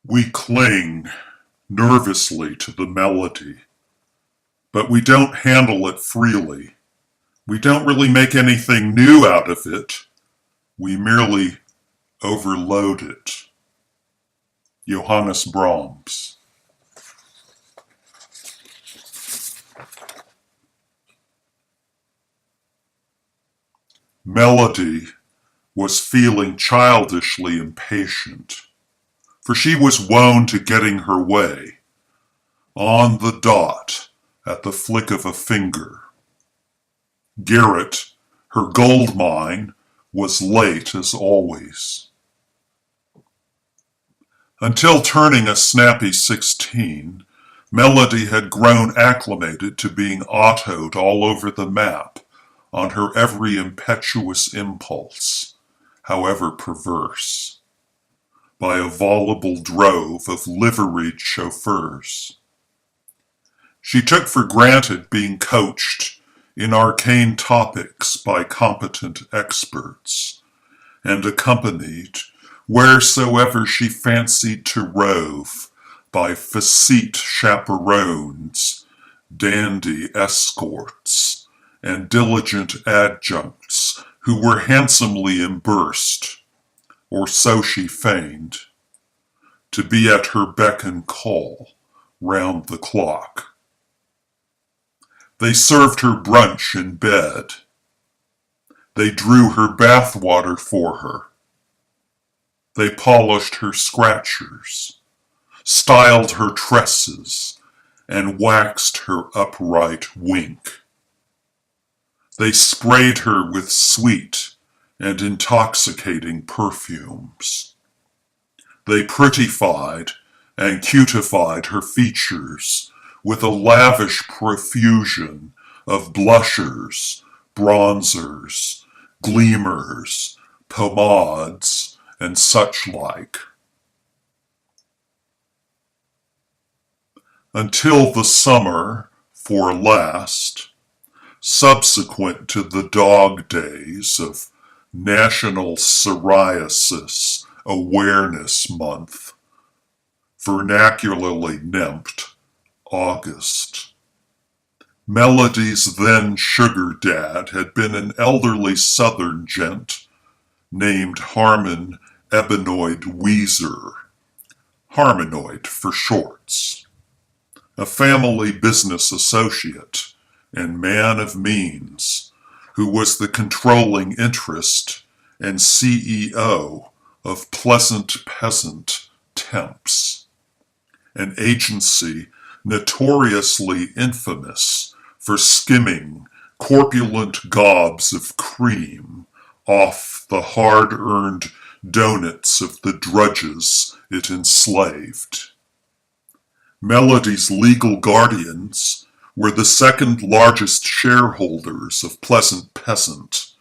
We cling nervously to the melody, but we don't handle it freely. We don't really make anything new out of it. We merely overload it. Johannes Brahms. Melody was feeling childishly impatient, for she was wont to getting her way, on the dot, at the flick of a finger. Garrett, her gold mine, was late as always. Until turning a snappy 16, Melody had grown acclimated to being autoed all over the map on her every impetuous impulse, however perverse, by a voluble drove of liveried chauffeurs. She took for granted being coached in arcane topics by competent experts, and accompanied wheresoever she fancied to rove by facete chaperones, dandy escorts, and diligent adjuncts who were handsomely imbursed, or so she feigned, to be at her beck and call round the clock. They served her brunch in bed. They drew her bathwater for her. They polished her scratchers, styled her tresses, and waxed her upright wink. They sprayed her with sweet and intoxicating perfumes. They prettified and cutified her features with a lavish profusion of blushers, bronzers, gleamers, pomades, and such like. Until the summer, for last, subsequent to the dog days of National Psoriasis Awareness Month, vernacularly nymphed August. Melody's then sugar dad had been an elderly southern gent named Harmon Ebenoid Weezer, Harmonoid for shorts, a family business associate and man of means who was the controlling interest and CEO of Pleasant Peasant Temps, an agency notoriously infamous for skimming corpulent gobs of cream off the hard-earned doughnuts of the drudges it enslaved. Melody's legal guardians were the second largest shareholders of Pleasant Peasant,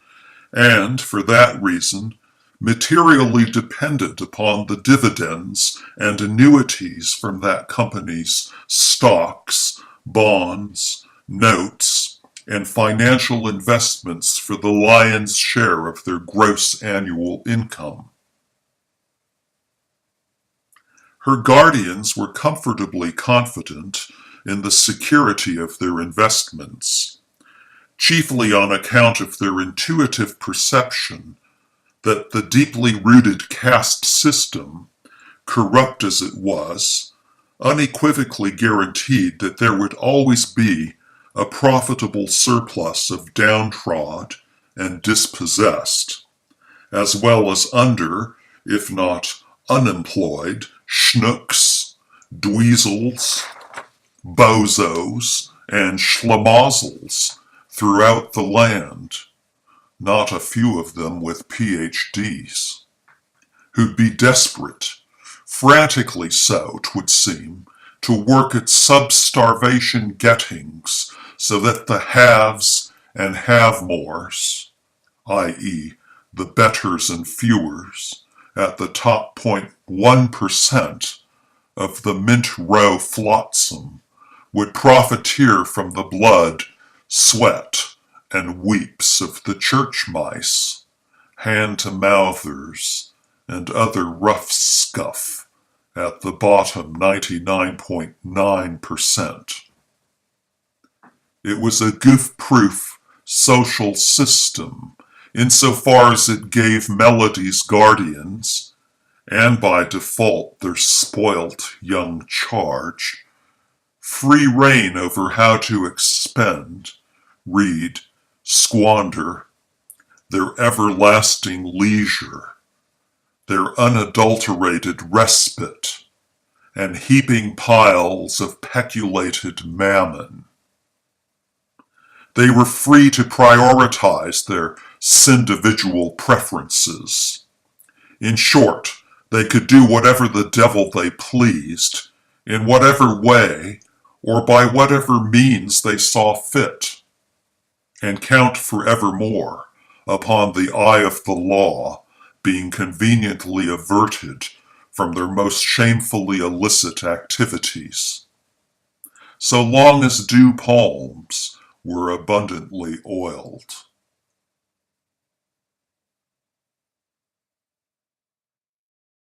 and, for that reason, materially dependent upon the dividends and annuities from that company's stocks, bonds, notes, and financial investments for the lion's share of their gross annual income. Her guardians were comfortably confident in the security of their investments, chiefly on account of their intuitive perception that the deeply rooted caste system, corrupt as it was, unequivocally guaranteed that there would always be a profitable surplus of downtrodden and dispossessed, as well as under, if not unemployed, schnooks, dweezels, bozos, and schlemazzles throughout the land, not a few of them with PhDs, who'd be desperate, frantically so, 'twould seem, to work at sub-starvation gettings so that the haves and have-mores, i.e. the betters and fewers, at the top 0.1% of the mint row flotsam, would profiteer from the blood, sweat, and weeps of the church mice, hand-to-mouthers, and other rough scuff at the bottom 99.9%. It was a goof-proof social system insofar as it gave melodies guardians, and by default their spoilt young charge, free rein over how to expend, read, squander, their everlasting leisure, their unadulterated respite, and heaping piles of peculated mammon. They were free to prioritize their syndividual preferences. In short, they could do whatever the devil they pleased, in whatever way, or by whatever means they saw fit, and count forevermore upon the eye of the law being conveniently averted from their most shamefully illicit activities. So long as dew palms were abundantly oiled.